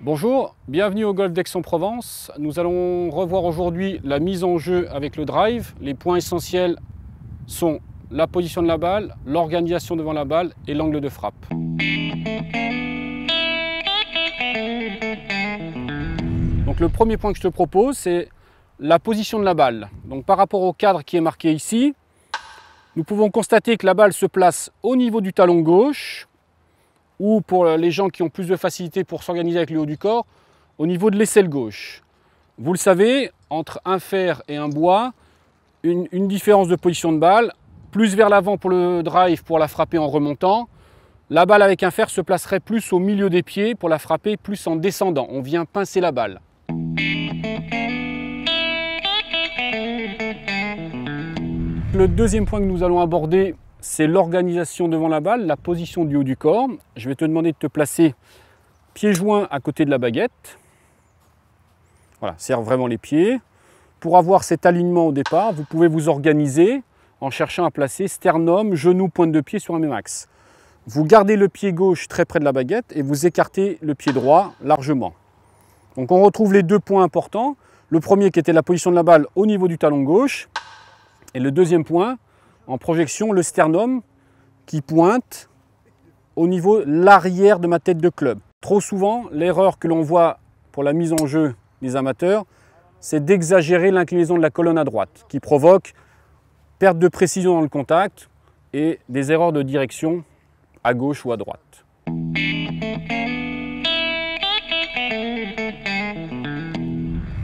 Bonjour, bienvenue au Golf d'Aix-en-Provence. Nous allons revoir aujourd'hui la mise en jeu avec le drive. Les points essentiels sont la position de la balle, l'organisation devant la balle et l'angle de frappe. Donc le premier point que je te propose, c'est la position de la balle. Donc par rapport au cadre qui est marqué ici, nous pouvons constater que la balle se place au niveau du talon gauche, ou pour les gens qui ont plus de facilité pour s'organiser avec le haut du corps, au niveau de l'aisselle gauche. Vous le savez, entre un fer et un bois, une différence de position de balle, plus vers l'avant pour le drive pour la frapper en remontant, la balle avec un fer se placerait plus au milieu des pieds pour la frapper plus en descendant. On vient pincer la balle. Le deuxième point que nous allons aborder, c'est l'organisation devant la balle, la position du haut du corps. Je vais te demander de te placer pieds joints à côté de la baguette. Voilà, serre vraiment les pieds. Pour avoir cet alignement au départ, vous pouvez vous organiser en cherchant à placer sternum, genou, pointe de pied sur un même axe. Vous gardez le pied gauche très près de la baguette et vous écartez le pied droit largement. Donc on retrouve les deux points importants. Le premier qui était la position de la balle au niveau du talon gauche. Et le deuxième point, en projection, le sternum qui pointe au niveau de l'arrière de ma tête de club. Trop souvent, l'erreur que l'on voit pour la mise en jeu des amateurs, c'est d'exagérer l'inclinaison de la colonne à droite, qui provoque perte de précision dans le contact et des erreurs de direction à gauche ou à droite.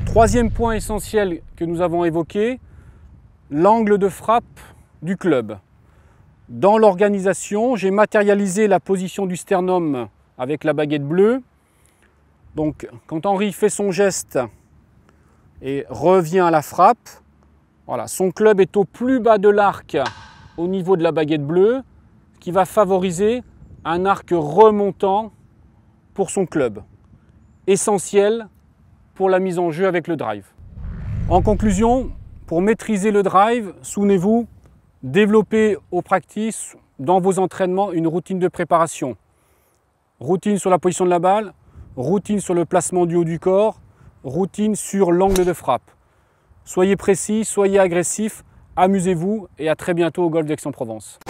Troisième point essentiel que nous avons évoqué, l'angle de frappe du club. Dans l'organisation, j'ai matérialisé la position du sternum avec la baguette bleue. Donc, quand Henri fait son geste et revient à la frappe, voilà, son club est au plus bas de l'arc au niveau de la baguette bleue, qui va favoriser un arc remontant pour son club. Essentiel pour la mise en jeu avec le drive. En conclusion, pour maîtriser le drive, souvenez-vous, développez au practice dans vos entraînements une routine de préparation. Routine sur la position de la balle, routine sur le placement du haut du corps, routine sur l'angle de frappe. Soyez précis, soyez agressif, amusez-vous et à très bientôt au Golf d'Aix-en-Provence.